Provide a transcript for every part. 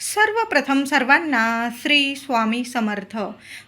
सर्वप्रथम सर्वांना श्री स्वामी समर्थ.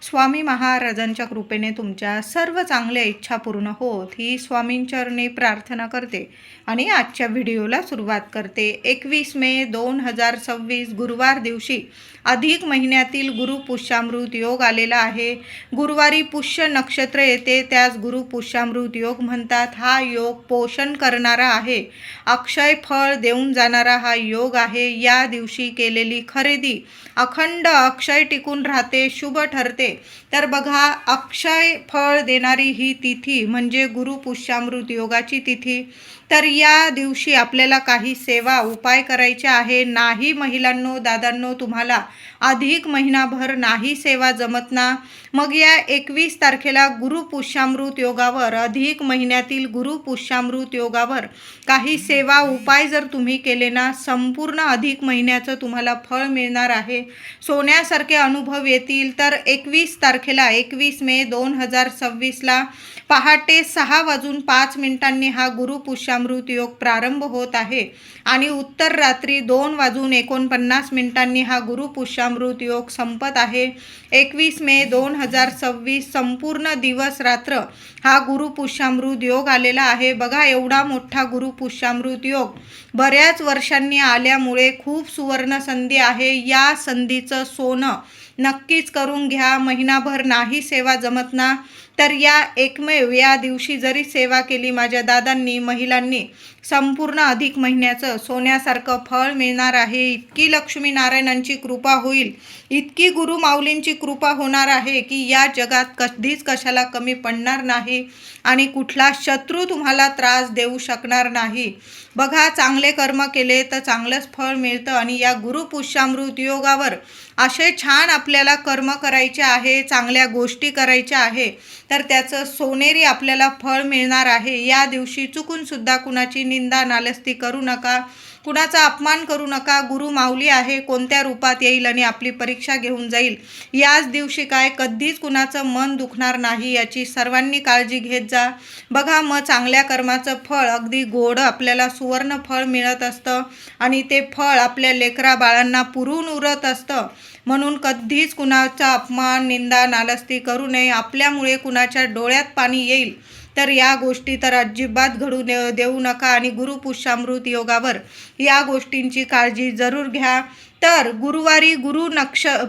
स्वामी महाराजांच्या कृपेने तुमच्या सर्व चांगल्या इच्छा पूर्ण होत ही स्वामींचरणी प्रार्थना करते आणि आजच्या व्हिडिओला सुरुवात करते. 21 मे 2026 गुरुवार दिवशी अधिक महिन्यातील गुरु पुष्यामृत योग आलेला आहे. गुरुवारी पुष्य नक्षत्र येते, त्यास गुरु पुष्यामृत योग म्हणतात. हा योग पोषण करणारा आहे, अक्षय फळ देऊन जाणारा हा योग आहे. या दिवशी केलेली खरेदी अखंड अक्षय टिकून राहते, शुभ ठरते. तर बघा, अक्षय फळ देणारी ही तिथी म्हणजे गुरु पुष्यामृत योगाची तिथी. तर या दिवशी आपल्याला काही सेवा उपाय करायचे आहे. नाही महिलांनो, दादांनो, तुम्हाला अधिक महिनाभर नाही सेवा जमत ना, मग या 21 तारखेला गुरु पुष्यामृत योगावर, अधिक महिन्यातील गुरु पुष्यामृत योगावर काही सेवा उपाय जर तुम्ही केले ना, संपूर्ण अधिक महिन्याचं तुम्हाला फळ मिळणार आहे. सोन्यासारखे अनुभव येतील. तर 21 तारखेला 21 मे 2026ला पहाटे 6:05 हा गुरु पुष्यामृत योग प्रारंभ होत आहे आणि उत्तर रात्री 2:49 हा गुरु पुष्यामृत योग संपत आहे. 21 मे 2026 संपूर्ण दिवस रात्र हा गुरु पुष्यामृत योग आलेला आहे. बघा, एवढा मोठा गुरु पुष्यामृत योग बऱ्याच वर्षांनी आल्यामुळे खूप सुवर्ण संधी आहे. या संधीचं सोनं नक्कीच करून घ्या. महिनाभर नाही सेवा जमत ना, तर या एकमेव या दिवशी जरी सेवा केली माझ्या दादांनी, महिलांनी, संपूर्ण अधिक महिन्याचं सोन्यासारखं फळ मिळणार आहे. इतकी लक्ष्मीनारायणांची कृपा होईल, इतकी गुरु माऊलींची कृपा होणार आहे की या जगात कधीच कशाला कमी पडणार नाही आणि कुठला शत्रू तुम्हाला त्रास देऊ शकणार नाही. बघा, चांगले कर्म केले तर चांगलंच फळ मिळतं आणि या गुरु पुष्यामृत योगावर असे छान आपल्याला कर्म करायचे आहे, चांगल्या गोष्टी करायच्या आहे, तर त्याचं सोनेरी आपल्याला फळ मिळणार आहे. या दिवशी चुकून सुद्धा कुणाची निंदा नालस्ती करू नका, कुणाचा अपमान करू नका. गुरु माऊली आहे, कोणत्या रूपात येईल आणि आपली परीक्षा घेऊन जाईल. याच दिवशी काय कधीच कुणाचं मन दुखणार नाही, याची सर्वांनी काळजी घेत जा. बघा, मग चांगल्या कर्माचं फळ अगदी गोड आपल्याला सुवर्ण फळ मिळत असतं आणि ते फळ आपल्या लेकरा बाळांना पुरून उरत असतं. म्हणून कधीच कुणाचा अपमान, निंदा नालस्ती करू नये. आपल्यामुळे कुणाच्या डोळ्यात पाणी येईल तर या गोष्टी तर अजिबात घडू देऊ नका आणि गुरु पुष्यामृत योगावर या गोष्टींची काळजी जरूर घ्या. तर गुरुवारी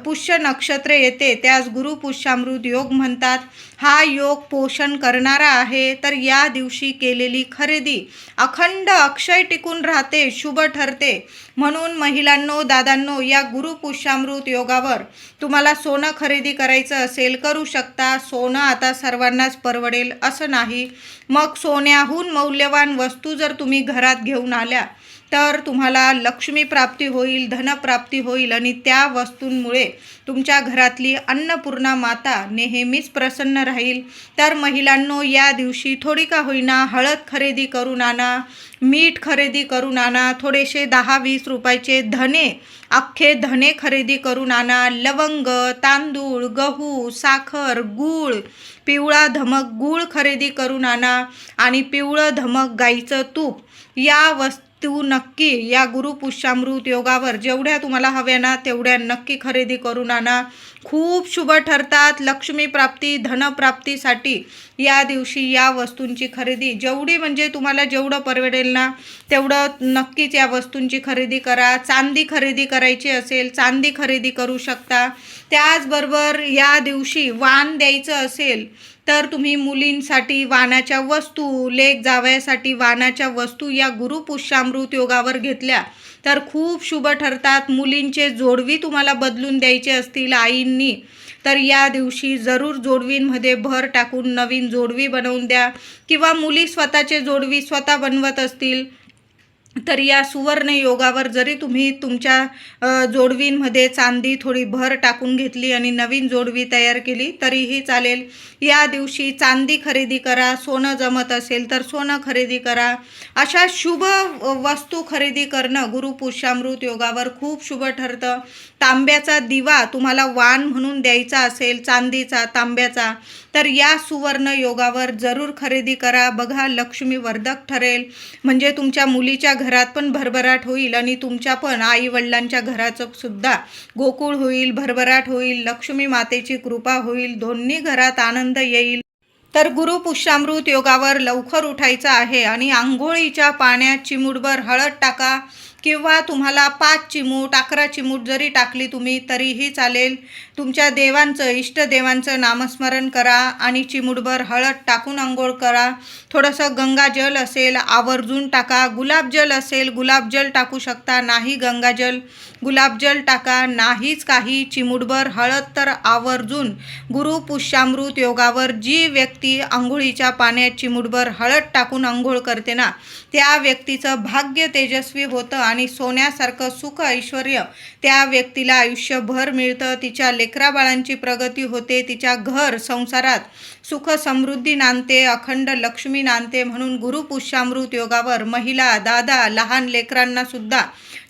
पुष्य नक्षत्र येते, त्यास गुरु पुष्यामृत योग म्हणतात. हा योग पोषण करणारा आहे. तर या दिवशी केलेली खरेदी अखंड अक्षय टिकून राहते, शुभ ठरते. म्हणून महिलांनो, दादांनो, या गुरु पुष्यामृत योगावर तुम्हाला सोनं खरेदी करायचं असेल करू शकता. सोनं आता सर्वांनाच परवडेल असं नाही. मग सोन्याहून मौल्यवान वस्तू जर तुम्ही घरात घेऊन आल्या तर तुम्हाला लक्ष्मी प्राप्ती होईल, धनप्राप्ती होईल आणि त्या वस्तूंमुळे तुमच्या घरातली अन्नपूर्णा माता नेहमीच प्रसन्न राहील. तर महिलांनो, या दिवशी थोडी का होईना हळद खरेदी करून आणा, मीठ खरेदी करून आणा, थोडेसे 10-20 रुपयाचे धने, अख्खे धने खरेदी करून आणा, लवंग, तांदूळ, गहू, साखर, गूळ, पिवळा धमक गूळ खरेदी करून आणा आणि पिवळं धमक गाईचं तूप. या वस्तू नक्की या गुरु पुष्यामृत योगावर जेवढ्या तुम्हाला हव्या ना तेवढ्या नक्की खरेदी करून आणा. खूप शुभ ठरतात. लक्ष्मी प्राप्ती, धनप्राप्तीसाठी या दिवशी या वस्तूंची खरेदी जेवढी म्हणजे तुम्हाला जेवढं परवडेल ना तेवढं नक्कीच या वस्तूंची खरेदी करा. चांदी खरेदी करायची असेल चांदी खरेदी करू शकता. त्याचबरोबर या दिवशी वाण द्यायचं असेल तर तुम्ही मुलींसाठी वाणाच्या वस्तू, लेक जावयासाठी वाणाच्या वस्तू या गुरु पुष्यामृत योगावर घेतल्या तर खूप शुभ ठरतात. मुलींचे जोडवी तुम्हाला बदलून द्यायचे असतील आईंनी तर या दिवशी जरूर जोडवींमध्ये भर टाकून नवीन जोडवी बनवून द्या किंवा मुली स्वतःचे जोडवी स्वतः बनवत असतील तर या सुवर्ण योगावर जरी तुम्ही तुमच्या जोडवींमध्ये चांदी थोडी भर टाकून घेतली आणि नवीन जोडवी तयार केली तरीही चालेल. या दिवशी चांदी खरेदी करा, सोनं जमत असेल तर सोनं खरेदी करा. अशा शुभ वस्तू खरेदी करणं गुरु पुष्यामृत योगावर खूप शुभ ठरतं. तांब्याचा दिवा तुम्हाला वाण म्हणून द्यायचा असेल, चांदीचा, तांब्याचा, तर या सुवर्ण योगावर जरूर खरेदी करा. बघा, लक्ष्मीवर्धक ठरेल. म्हणजे तुमच्या मुलीच्या घरात पण भरभराट होईल आणि तुमच्या पण आई-वडिलांच्या घराचं सुद्धा गोकुळ होईल, भरभराट होईल, लक्ष्मी मातेची कृपा होईल, दोन्ही घरात आनंद येईल. तर गुरु पुष्यामृत योगावर लवकर उठायचं आहे आणि अंघोळीच्या पाण्यात चिमूटभर हळद टाका किंवा तुम्हाला 5 चिमूट 11 चिमूट जरी टाकली तुम्ही तरीही चालेल. तुमच्या देवांचं इष्टदेवांचं नामस्मरण करा आणि चिमूटभर हळद टाकून अंघोळ करा. थोडंसं गंगाजल असेल आवर्जून टाका, गुलाबजल असेल गुलाबजल टाकू शकता, नाही गंगाजल गुलाबजल टाका, नाहीच काही चिमूटभर हळद. तर आवर्जून गुरु पुष्यामृत योगावर जी व्यक्ती अंघोळीच्या पाण्यात चिमूटभर हळद टाकून अंघोळ करते ना, त्या व्यक्तीचं भाग्य तेजस्वी होतं आणि सोन्यासारखं सुख ऐश्वर त्या व्यक्तीला आयुष्यभर मिळतं. तिच्या लेकराबाळांची प्रगती होते, तिच्या घर संसारात सुख समृद्धी नांदते, अखंड लक्ष्मी नांदते. म्हणून गुरु पुष्यामृत योगावर महिला, दादा, लहान लेकरांना सुद्धा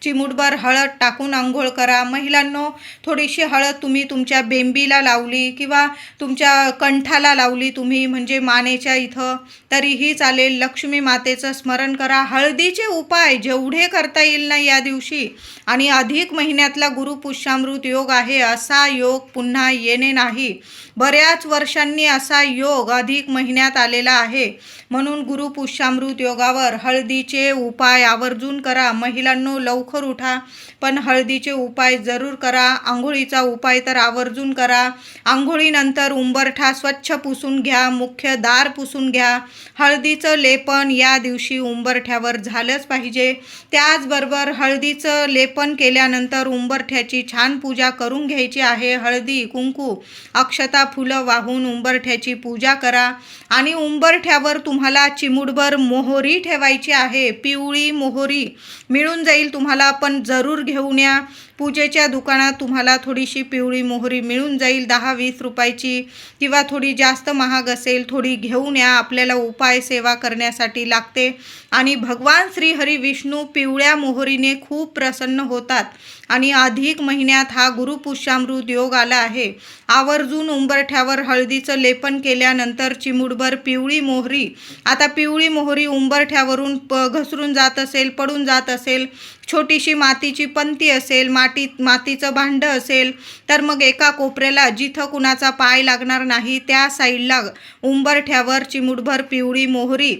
चिमूटभर हळद टाकून अंघोळ करा. महिलांनो, थोडीशी हळद तुम्ही तुमच्या बेंबीला लावली किंवा तुमच्या कंठाला लावली तुम्ही, म्हणजे मानेच्या इथं, तरीही चालेल. लक्ष्मी मातेचं स्मरण करा. हळदीचे उपाय जेवढे करता येईल ना या दिवशी, आणि अधिक महिन्यातला गुरु पुष्यामृत योग आहे, असा योग पुन्हा येणे नाही. बऱ्याच वर्षांनी असा योग अधिक महिन्यात आलेला आहे. म्हणून गुरु पुष्यामृत योगावर हळदीचे उपाय आवर्जून करा. महिलांनो, लवकर उठा पण हळदीचे उपाय जरूर करा. आंघोळीचा उपाय तर आवर्जून करा. आंघोळीनंतर उंबरठा स्वच्छ पुसून घ्या, मुख्य दार पुसून घ्या. हळदीचं लेपन या दिवशी उंबरठ्यावर झालंच पाहिजे. त्याचबरोबर हळदीचं लेपन केल्यानंतर उंबरठ्याची छान पूजा करून घ्यायची आहे. हळदी, कुंकू, अक्षता, फुलं वाहून उंबरठ्याची पूजा करा. आणि उंबरठ्यावर तुम्हाला चिमूटभर मोहरी ठेवायची आहे. पिवळी मोहरी मिळून जाईल तुम्हाला, पण जरूर घेऊन या. पूजेच्या दुकानात तुम्हाला थोडीशी पिवळी मोहरी मिळून जाईल, 10-20 रुपयाची, किंवा थोडी जास्त महाग असेल थोडी घेऊन या. आपल्याला उपाय सेवा करण्यासाठी लागते. आणि भगवान श्री हरी विष्णू पिवळ्या मोहरीने खूप प्रसन्न होतात. आणि अधिक महिन्यात हा गुरु पुष्यामृत योग आला आहे. आवर्जून उंबरठ्यावर हळदीचं लेपन केल्यानंतर चिमूटभर पिवळी मोहरी, आता पिवळी मोहरी उंबरठ्यावरून घसरून जात असेल, पडून जात असेल, छोटीशी मातीची पंती असेल, मातीचं भांडं असेल, तर मग एका कोपऱ्याला जिथं कुणाचा पाय लागणार नाही त्या साईडला उंबरठ्यावर चिमूटभर पिवळी मोहरी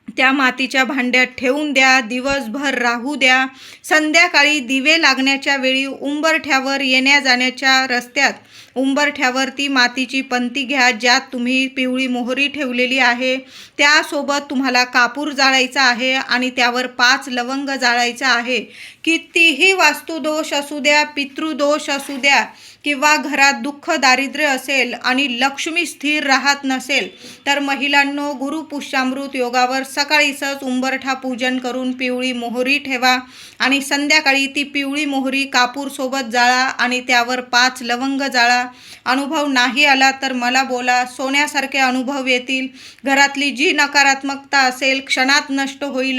त्या मातीच्या भांड्यात ठेवून द्या. दिवसभर राहू द्या. संध्याकाळी दिवे लागण्याच्या वेळी उंबरठ्यावर येण्या जाण्याच्या रस्त्यात उंबरठ्यावर ती मातीची पंती घ्या ज्यात तुम्ही पिवळी मोहरी ठेवलेली आहे. त्यासोबत तुम्हाला कापूर जाळायचा आहे आणि त्यावर 5 लवंग जाळायचा आहे. कितीही वास्तुदोष असू द्या, पितृदोष असू द्या, किंवा घरात दुःख दारिद्र्य असेल आणि लक्ष्मी स्थिर राहत नसेल, तर महिलांनो, गुरु पुष्यामृत योगावर सकाळीच उंबरठा पूजन करून पिवळी मोहरी ठेवा आणि संध्याकाळी ती पिवळी मोहरी कापूर सोबत जाळा आणि त्यावर 5 लवंग जाळा. अनुभव नाही आला तर मला बोला, सोन्यासारखे अनुभव येतील. घरातली जी नकारात्मकता असेल क्षणात नष्ट होईल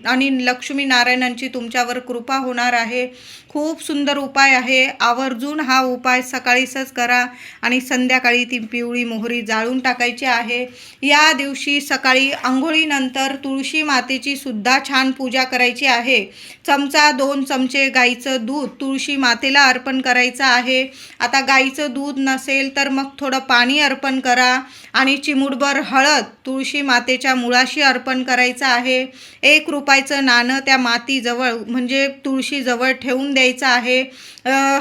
आणि लक्ष्मी नारायणांची तुमच्यावर कृपा होणार आहे. खूप सुंदर उपाय आहे. आवर्जून हा उपाय सकाळीच करा आणि संध्याकाळी ती पिवळी मोहरी जाळून टाकायची आहे. या दिवशी सकाळी अंघोळीनंतर तुळशी मातेची सुद्धा छान पूजा करायची आहे. 2 चमचे गाईचं दूध तुळशी मातेला अर्पण करायचं आहे. आता गाईचं दूध नसेल तर मग थोडं पाणी अर्पण करा आणि चिमूटभर हळद तुळशी मातेच्या मुळाशी अर्पण करायचं आहे. 1 रुपयाचं नाणं त्या मातीजवळ म्हणजे तुळशीजवळ ठेवून द्यायचं आहे.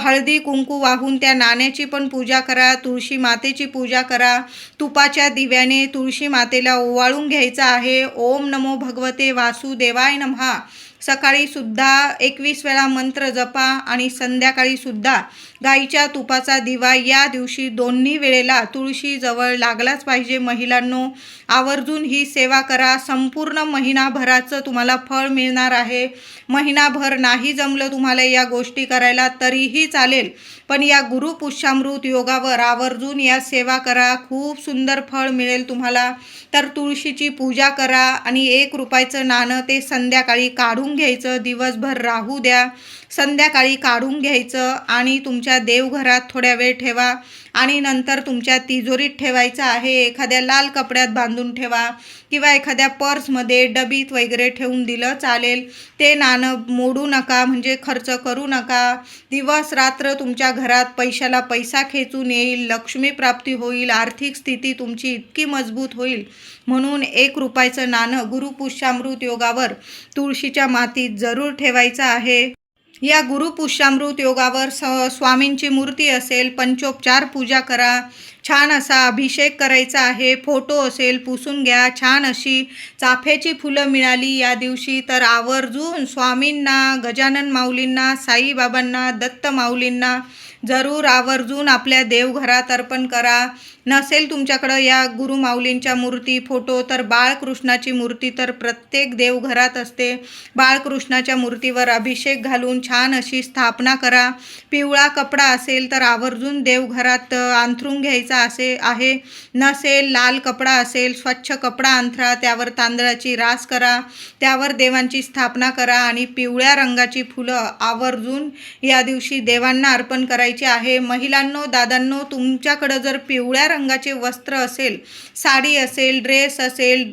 हळदी कुंकू वाहून त्या नाण्याची पण पूजा करा, तुळशी मातेची पूजा करा. तुपाच्या दिव्याने तुळशी मातेला ओवाळून घ्यायचं आहे. ओम नमो भगवते वासुदेवाय नमः. सकाळी सुद्धा 21 वेळा मंत्र जपा आणि संध्याकाळी सुद्धा गाईच्या तुपाचा दिवा या दिवशी दोन्ही वेळेला तुळशीजवळ लागलाच पाहिजे. महिलांनो, आवर्जून ही सेवा करा. संपूर्ण महिनाभराचं तुम्हाला फळ मिळणार आहे. महिनाभर नाही जमलं तुम्हाला या गोष्टी करायला तरीही चालेल, पण या गुरु पुष्यामृत योगावर आवर्जून या सेवा करा. खूप सुंदर फळ मिळेल तुम्हाला. तर तुळशीची पूजा करा आणि 1 रुपयाचं नाणं ते संध्याकाळी काढून घ्यायचं. दिवसभर राहू द्या. संध्याकाळी काढून घ्यायचं आणि तुमच्या देवघरात थोड्या वेळ ठेवा आणि नंतर तुमच्या तिजोरीत ठेवायचं आहे. एखाद्या लाल कपड्यात बांधून ठेवा किंवा एखाद्या पर्समध्ये डबीत वगैरे ठेवून दिलं चालेल. ते नाणं मोडू नका, म्हणजे खर्च करू नका. दिवस रात्र तुमच्या घरात पैशाला पैसा खेचून येईल, लक्ष्मी प्राप्ती होईल, आर्थिक स्थिती तुमची इतकी मजबूत होईल. म्हणून 1 रुपयाचं नाणं गुरुपुष्यामृत योगावर तुळशीच्या मातीत जरूर ठेवायचं आहे. या गुरुपुष्यामृत योगावर स्वामींची मूर्ती असेल, पंचोपचार पूजा करा, छान असा अभिषेक करायचा आहे. फोटो असेल पुसून घ्या. छान अशी चाफ्याची फुलं मिळाली या दिवशी तर आवर्जून स्वामींना, गजानन माऊलींना, साईबाबांना, दत्त माऊलींना जरूर आवर्जून आपल्या देवघरात अर्पण करा. नसेल तुमच्याकडं या गुरु माऊलींच्या मूर्ती, फोटो तर बाळकृष्णाची मूर्ती तर प्रत्येक देवघरात असते. बाळकृष्णाच्या मूर्तीवर अभिषेक घालून छान अशी स्थापना करा. पिवळा कपडा असेल तर आवर्जून देवघरात अंथरून घ्यायचा आहे. नसेल लाल कपडा असेल, स्वच्छ कपडा अंथरा, त्यावर तांदळाची रास करा, त्यावर देवांची स्थापना करा आणि पिवळ्या रंगाची फुलं आवर्जून या दिवशी देवांना अर्पण करायची आहे. महिलांनो, दादांनो, तुमच्याकडं जर पिवळ्या रंगाचे वस्त्र असेल, साडी असेल, ड्रेस असेल,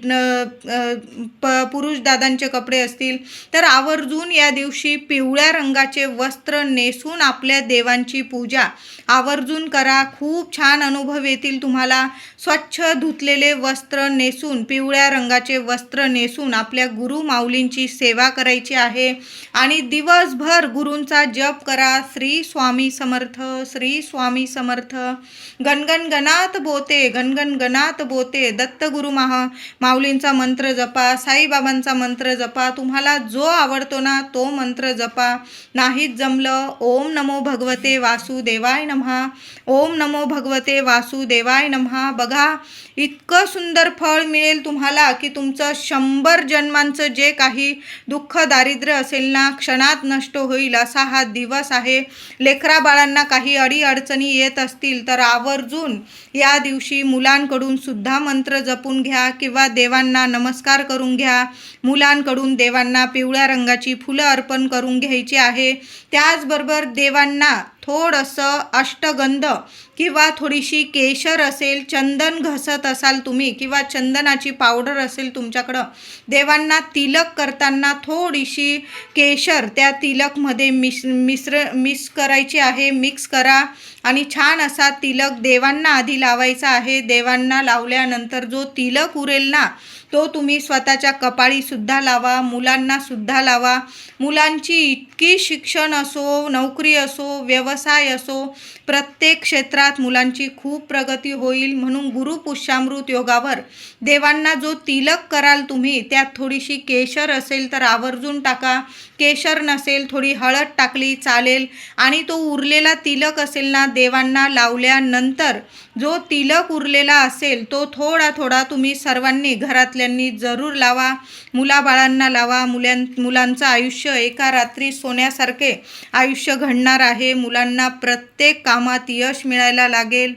पुरुष दादांचे कपडे असतील तर आवर्जून या दिवशी पिवळ्या रंगाचे वस्त्र नेसून आपल्या देवांची पूजा आवर्जून करा. खूप छान अनुभव येतील तुम्हाला. स्वच्छ धुतलेले वस्त्र नेसून, पिवळ्या रंगाचे वस्त्र नेसून आपल्या गुरु माऊलींची सेवा करायची आहे आणि दिवसभर गुरूंचा जप करा. श्री स्वामी समर्थ, श्री स्वामी समर्थ. गणगण गणात बोते, गणगण गणात बोते. दत्तगुरु माऊलींचा मंत्र जपा, साईबाबांचा मंत्र जपा. तुम्हाला जो आवडतो ना तो मंत्र जपा. नाहीच जमलं, ओम नमो भगवते वासुदेवाय नमः, ओम नमो भगवते वासुदेवाय नमः. बघा, इतकं सुंदर फळ मिळेल तुम्हाला की तुमचं 100 जन्मांचं जे काही दुःख दारिद्र्य असेल ना क्षणात नष्ट होईल असा हा दिवस आहे. लेकरा बाळांना काही अडीअडचणी येत असतील तर आवर्जून या दिवशी मुलांकडून सुद्धा मंत्र जपून घ्या किंवा देवांना नमस्कार करून घ्या. मुलांकडून देवांना पिवळ्या रंगाची फुलं अर्पण करून घ्यायची आहे. त्याचबरोबर देवांना थोडंसं अष्टगंध किंवा थोडीशी केशर असेल, चंदन घसत असाल तुम्ही किंवा चंदनाची पावडर असेल तुमच्याकडं, देवांना तिलक करताना थोडीशी केशर त्या तिलकमध्ये मिक्स करायची आहे. मिक्स करा आणि छान असा तिलक देवांना आधी लावायचा आहे. देवांना लावल्यानंतर जो तिलक उरेल ना तो तुम्ही स्वतःच्या कपाळीसुद्धा लावा, मुलांनासुद्धा लावा. मुलांची इतकी शिक्षण असो, नोकरी असो, व्यवसाय असो, प्रत्येक क्षेत्रात मुलांची खूप प्रगती होईल. म्हणून गुरुपुष्यामृत योगावर देवांना जो तिलक कराल तुम्ही त्यात थोडीशी केशर असेल तर आवर्जून टाका. केशर नसेल थोडी हळद टाकली चालेल. आणि तो उरलेला तिलक असेल ना देवांना लावल्यानंतर जो तिलक उरलेला असेल तो थोडा थोडा तुम्ही सर्वांनी घरातल्यांनी जरूर लावा. मुलाबाळांना लावा. मुलांचं आयुष्य एका रात्री सोन्यासारखे आयुष्य घडणार आहे. मुलांना प्रत्येक कामात यश मिळायला लागेल.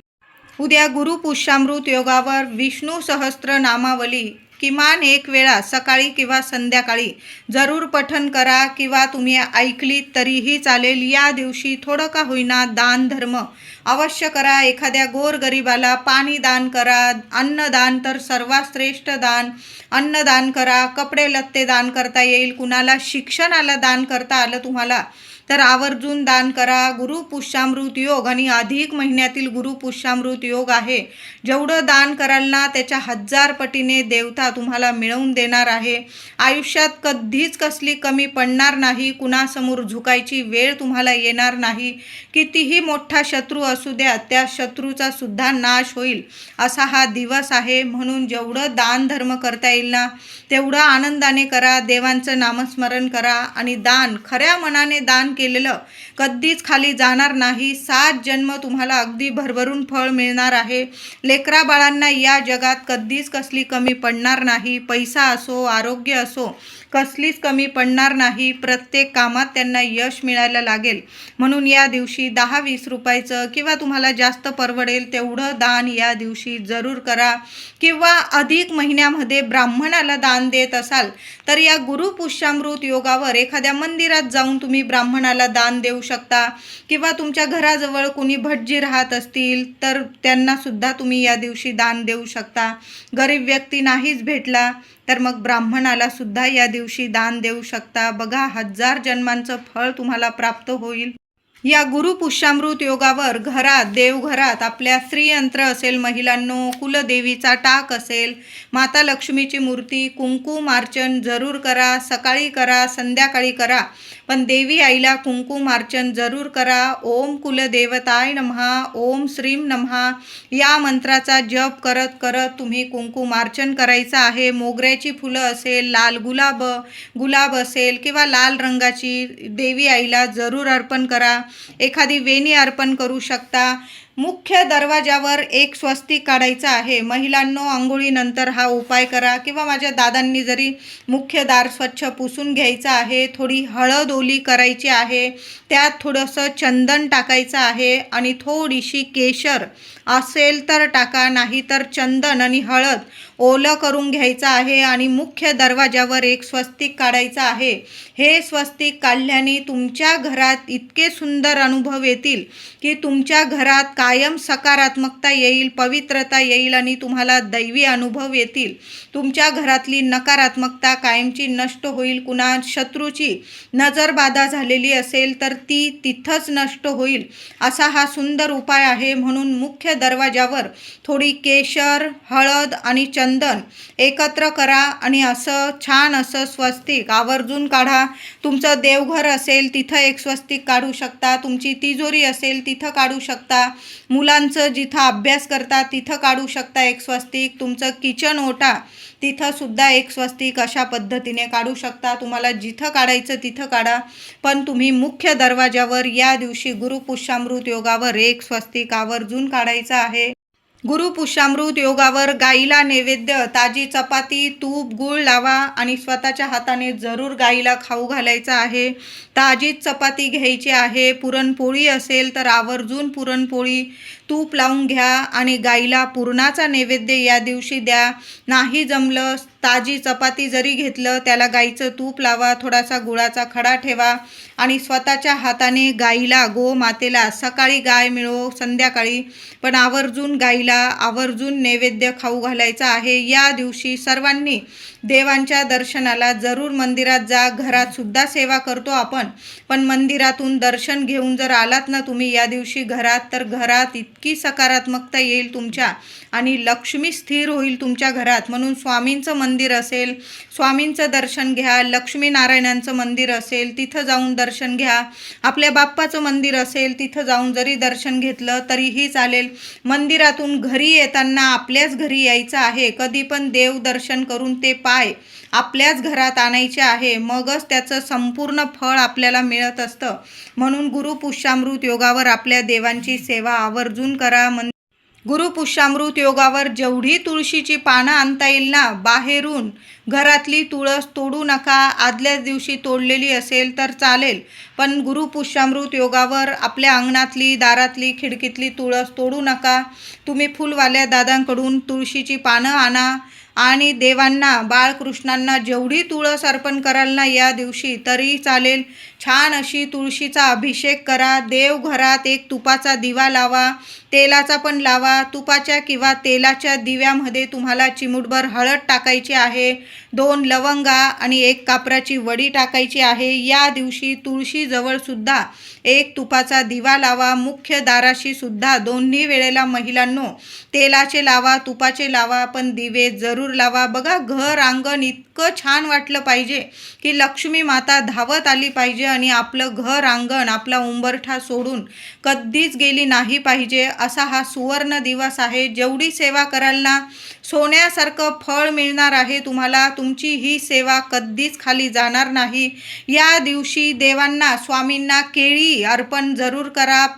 उद्या गुरुपुष्यामृत योगावर विष्णू सहस्त्र नामावली किमान 1 वेळा सकाळी किंवा संध्याकाळी जरूर पठण करा किंवा तुम्ही ऐकलीत तरीही चालेल. या दिवशी थोडं का होईना दान धर्म अवश्य करा. एखाद्या गोरगरिबाला पाणी दान करा. अन्नदान तर सर्वात श्रेष्ठ दान. अन्नदान करा. कपडे लत्ते दान करता येईल. कुणाला शिक्षणाला दान करता आलं तुम्हाला तर आवर्जून दान करा. गुरुपुष्यामृत योग आणि अधिक महिन्यातील गुरुपुष्यामृत योग आहे. जेवढं दान कराल ना त्याच्या 1000 पटीने देवता तुम्हाला मिळवून देणार आहे. आयुष्यात कधीच कसली कमी पडणार नाही. कुणासमोर झुकायची वेळ तुम्हाला येणार नाही. कितीही मोठा शत्रू असू द्या त्या शत्रूचा सुद्धा नाश होईल असा हा दिवस आहे. म्हणून जेवढं दान धर्म करता येईल ना तेवढं आनंदाने करा. देवांचं नामस्मरण करा आणि दान खऱ्या मनाने दान केलेलं कधीच खाली जाणार नाही. 7 जन्म तुम्हाला अगदी भरभरून फळ मिळणार आहे. लेकरा बाळांना या जगात कधीच कसली कमी पडणार नाही. पैसा असो, आरोग्य असो, कसलीच कमी पडणार नाही. प्रत्येक कामात त्यांना यश मिळायला लागेल. म्हणून या दिवशी 10-20 रुपयाचं किंवा तुम्हाला जास्त परवडेल तेवढं दान या दिवशी जरूर करा. किंवा अधिक महिन्यामध्ये ब्राह्मणाला दान देत असाल तर या गुरुपुष्यामृत योगावर एखाद्या मंदिरात जाऊन तुम्ही ब्राह्मणाला दान देऊ शकता. किंवा तुमच्या घराजवळ कोणी भटजी राहत असतील तर त्यांना सुद्धा तुम्ही या दिवशी दान देऊ शकता. गरीब व्यक्ती नाहीच भेटला तर मग ब्राह्मणाला सुद्धा या दिवशी दान देऊ शकता. बघा, 1000 जन्मांचं फळ तुम्हाला प्राप्त होईल. या गुरुपुष्यामृत योगावर घरात, देवघरात आपल्या श्रीयंत्र असेल महिलांनो, कुलदेवीचा टाक असेल, माता लक्ष्मीची मूर्ती, कुंकुमार्चन जरूर करा. सकाळी करा, संध्याकाळी करा, पण देवी आईला कुंकुमार्चन जरूर करा. ओम कुलदेवताय नमः, ओम श्रीम नमः या मंत्राचा जप करत करत तुम्ही कुंकुमार्चन करायचं आहे. मोगऱ्याची फुलं असेल, लाल गुलाब असेल किंवा लाल रंगाची देवी आईला जरूर अर्पण करा. एखादी वेणी अर्पण करू शकता. मुख्य दरवाजावर एक स्वस्तिक काढायचं आहे. महिलांनो, आंघोळीनंतर हा उपाय करा. किंवा माझ्या दादांनी जरी मुख्य दार स्वच्छ पुसून घ्यायचं आहे, थोडी हळद ओली करायची आहे, त्यात थोडंसं चंदन टाकायचं आहे आणि थोडीशी केशर असेल तर टाका, नाही तर चंदन आणि हळद ओलं करून घ्यायचं आहे आणि मुख्य दरवाजावर एक स्वस्तिक काढायचं आहे. हे स्वस्तिक काढल्याने तुमच्या घरात इतके सुंदर अनुभव येतील की तुमच्या घरात कायम सकारात्मकता येईल, पवित्रता येईल आणि तुम्हाला दैवी अनुभव येतील. तुमच्या घरातली नकारात्मकता कायमची नष्ट होईल. कुणा शत्रूची नजरबाधा झालेली असेल तर ती तिथंच नष्ट होईल. असा हा सुंदर उपाय आहे. म्हणून मुख्य दरवाजावर थोडी केशर, हळद आणि चंदन एकत्र करा आणि असं छान असं स्वस्तिक आवर्जून काढा. तुमचं देवघर असेल तिथं एक स्वस्तिक काढू शकता. तुमची तिजोरी असेल तिथं काढू शकता. मुलांचं जिथं अभ्यास करतात तिथं काढू शकता एक स्वस्तिक. तुमचं किचन ओटा तिथं सुद्धा एक स्वस्तिक अशा पद्धतीने काढू शकता. तुम्हाला जिथं काढायचं तिथं काढा, पण तुम्ही मुख्य दरवाजावर या दिवशी गुरुपुष्यामृत योगावर एक स्वस्तिक आवर्जून काढायचं आहे. गुरुपुष्यामृत योगावर गाईला नैवेद्य ताजी चपाती, तूप, गूळ लावा आणि स्वतःच्या हाताने जरूर गाईला खाऊ घालायचं आहे. ताजीच चपाती घ्यायची आहे. पुरणपोळी असेल तर आवर्जून पुरणपोळी तूप लावून घ्या आणि गाईला पुरणाचा नैवेद्य या दिवशी द्या. नाही जमलं, ताजी चपाती जरी घेतलं त्याला गाईचं तूप लावा, थोडासा गुळाचा खडा ठेवा आणि स्वतःच्या हाताने गाईला, गोमातेला सकाळी गाय मिळो, संध्याकाळी पण आवर्जून गाईला आवर्जून नैवेद्य खाऊ घालायचा आहे. या दिवशी सर्वांनी देवांच्या दर्शनाला जरूर मंदिरात जा. घरात सुद्धा सेवा करतो आपण, पण मंदिरातून दर्शन घेऊन जर आलात ना तुम्ही या दिवशी घरात, तर घरात इतकी सकारात्मकता येईल तुमच्या आणि लक्ष्मी स्थिर होईल तुमच्या घरात. म्हणून स्वामींचं मंदिर असेल, स्वामींचं दर्शन घ्या. लक्ष्मीनारायणांचं मंदिर असेल तिथं जाऊन दर्शन घ्या. आपल्या बाप्पाचं मंदिर असेल तिथं जाऊन जरी दर्शन घेतलं तरीही चालेल. मंदिरातून घरी येताना आपल्याच घरी यायचं आहे. कधी पण देव दर्शन करून ते पाय आपल्याच घरात आणायचे आहे, मगच त्याचं संपूर्ण फळ आपल्याला मिळत असतं. म्हणून गुरुपुष्यामृत योगावर आपल्या देवांची सेवा आवर्जून करा. गुरुपुष्यामृत योगावर जेवढी तुळशीची पानं आणता येईल ना, बाहेरून घरातली तुळस तोडू नका. आदल्याच दिवशी तोडलेली असेल तर चालेल, पण गुरुपुष्यामृत योगावर आपल्या अंगणातली, दारातली, खिडकीतली तुळस तोडू नका. तुम्ही फुलवाल्या दादांकडून तुळशीची पानं आणा आणि देवांना, बाळकृष्णांना जेवढी तुळस अर्पण कराल ना या दिवशी तरी चालेल. छान अशी तुळशीचा अभिषेक करा. देवघरात एक तुपाचा दिवा लावा, तेलाचा पण लावा. तुपाच्या किंवा तेलाच्या दिव्यामध्ये तुम्हाला चिमूटभर हळद टाकायची आहे, 2 लवंगा आणि 1 कापराची वडी टाकायची आहे. या दिवशी तुळशीजवळ सुद्धा एक तुपाचा दिवा लावा. मुख्य दाराशी सुद्धा दोन्ही वेळेला महिलांनो तेलाचे लावा, तुपाचे लावा, पण दिवे जरूर लावा. बघा, घर अंगण इतकं छान वाटलं पाहिजे की लक्ष्मी माता धावत आली पाहिजे आणि आपलं घर अंगण, आपला उंबरठा सोडून कधीच गेली नाही पाहिजे. असा हा सुवर्ण दिवस आहे. जेवढी सेवा कराल ना सोन्यासारखं फळ मिळणार आहे तुम्हाला. तुमची ही सेवा कधीच खाली जाणार नाही. या दिवशी देवांना, स्वामींना केळी अर्पण जरूर करा.